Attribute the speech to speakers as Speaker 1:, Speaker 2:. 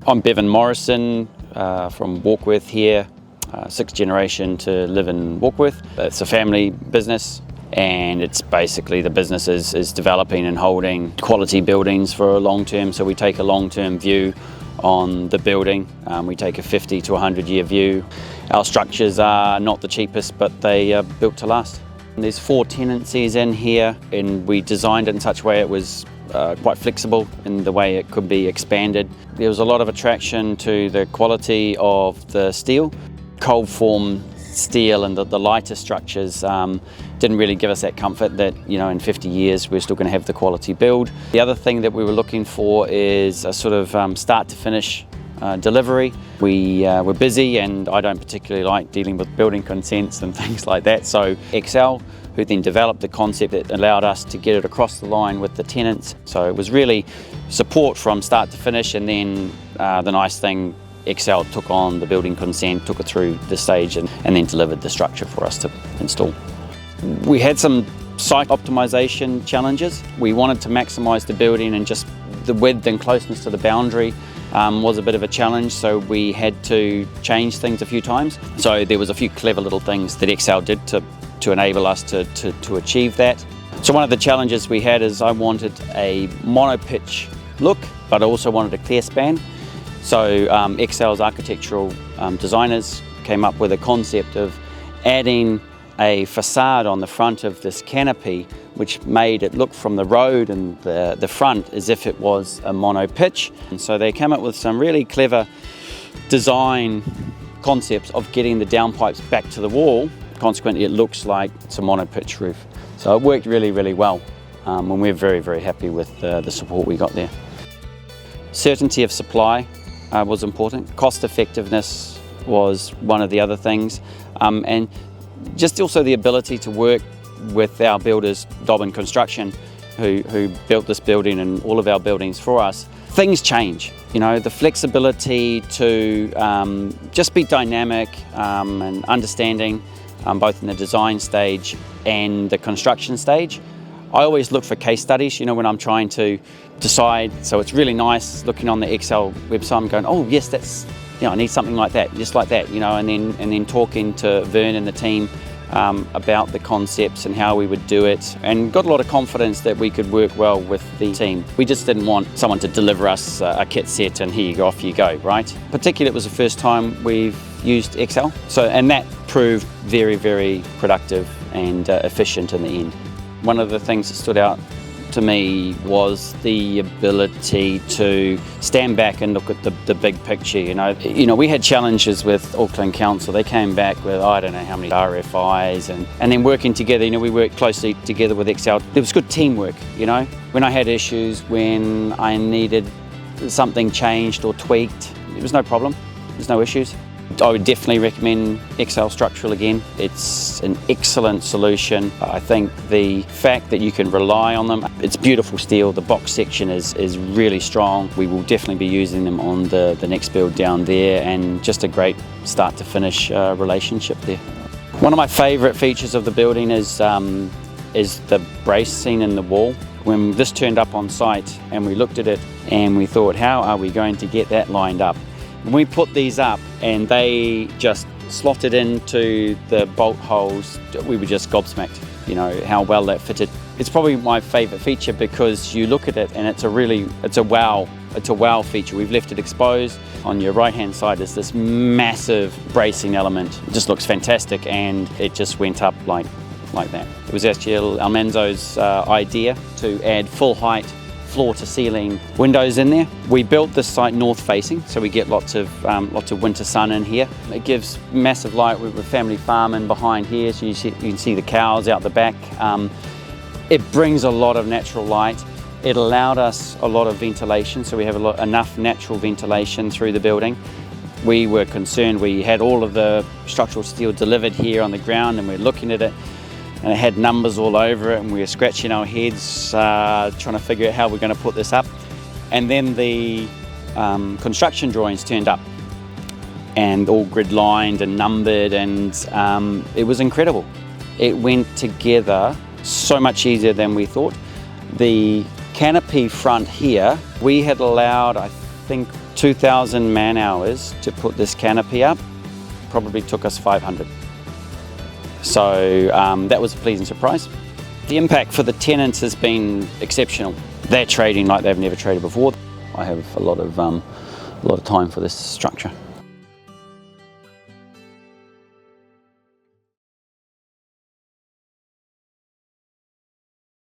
Speaker 1: I'm Bevan Morrison from Warkworth here, sixth generation to live in Warkworth. It's a family business, and it's basically the business is developing and holding quality buildings for a long term. So we take a long-term view on the building. We take a 50 to 100 year view. Our structures are not the cheapest, but they are built to last. And there's 4 tenancies in here, and we designed it in such a way it was quite flexible in the way it could be expanded. There was a lot of attraction to the quality of the steel. Cold form steel and the lighter structures didn't really give us that comfort that, you know, in 50 years we're still going to have the quality build. The other thing that we were looking for is a sort of start to finish delivery. We're busy, and I don't particularly like dealing with building consents and things like that. So Excel, who then developed the concept that allowed us to get it across the line with the tenants. So it was really support from start to finish, and then the nice thing, Excel took on the building consent, took it through the stage, and then delivered the structure for us to install. We had some site optimization challenges. We wanted to maximize the building, and just the width and closeness to the boundary was a bit of a challenge, so we had to change things a few times. So there was a few clever little things that Excel did to enable us to achieve that. So one of the challenges we had is I wanted a mono-pitch look, but I also wanted a clear span. So Excel's architectural designers came up with a concept of adding a facade on the front of this canopy, which made it look from the road and the front as if it was a mono pitch. And so they came up with some really clever design concepts of getting the downpipes back to the wall. Consequently, it looks like it's a mono pitch roof. So it worked really, really well, and we're very, very happy with the support we got there. Certainty of supply was important. Cost effectiveness was one of the other things, and just also the ability to work with our builders, Dobbin Construction, who built this building and all of our buildings for us. Things change, you know, the flexibility to just be dynamic and understanding, both in the design stage and the construction stage. I always look for case studies, you know, when I'm trying to decide. So it's really nice looking on the Excel website and going, oh yes, that's, you know, I need something like that, just like that, you know, and then talking to Vern and the team about the concepts and how we would do it, and got a lot of confidence that we could work well with the team. We just didn't want someone to deliver us a kit set and here you go, off you go, right? Particularly it was the first time we've used Excel, and that proved very, very productive and efficient in the end. One of the things that stood out to me was the ability to stand back and look at the big picture. You know, we had challenges with Auckland Council. They came back with, I don't know how many RFIs, and then working together, you know, we worked closely together with Excel. There was good teamwork, you know. When I had issues, when I needed something changed or tweaked, it was no problem, there's no issues. I would definitely recommend Excel Structural again. It's an excellent solution. I think the fact that you can rely on them, it's beautiful steel, the box section is really strong. We will definitely be using them on the next build down there, and just a great start to finish relationship there. One of my favourite features of the building is the bracing in the wall. When this turned up on site and we looked at it and we thought, how are we going to get that lined up? When we put these up and they just slotted into the bolt holes, we were just gobsmacked, you know, how well that fitted. It's probably my favourite feature because you look at it and it's a wow feature. We've left it exposed. On your right hand side is this massive bracing element. It just looks fantastic, and it just went up like that. It was actually Almanzo's idea to add full height floor to ceiling windows in there. We built this site north facing, so we get lots of winter sun in here. It gives massive light. We've a family farm in behind here, so you can see the cows out the back. It brings a lot of natural light. It allowed us a lot of ventilation, so we have enough natural ventilation through the building. We were concerned, we had all of the structural steel delivered here on the ground, and we're looking at it, and it had numbers all over it, and we were scratching our heads trying to figure out how we're going to put this up. And then the construction drawings turned up, and all grid lined and numbered, and it was incredible. It went together so much easier than we thought. The canopy front here, we had allowed, I think, 2,000 man hours to put this canopy up. Probably took us 500. So that was a pleasant surprise. The impact for the tenants has been exceptional. They're trading like they've never traded before. I have a lot of time for this structure.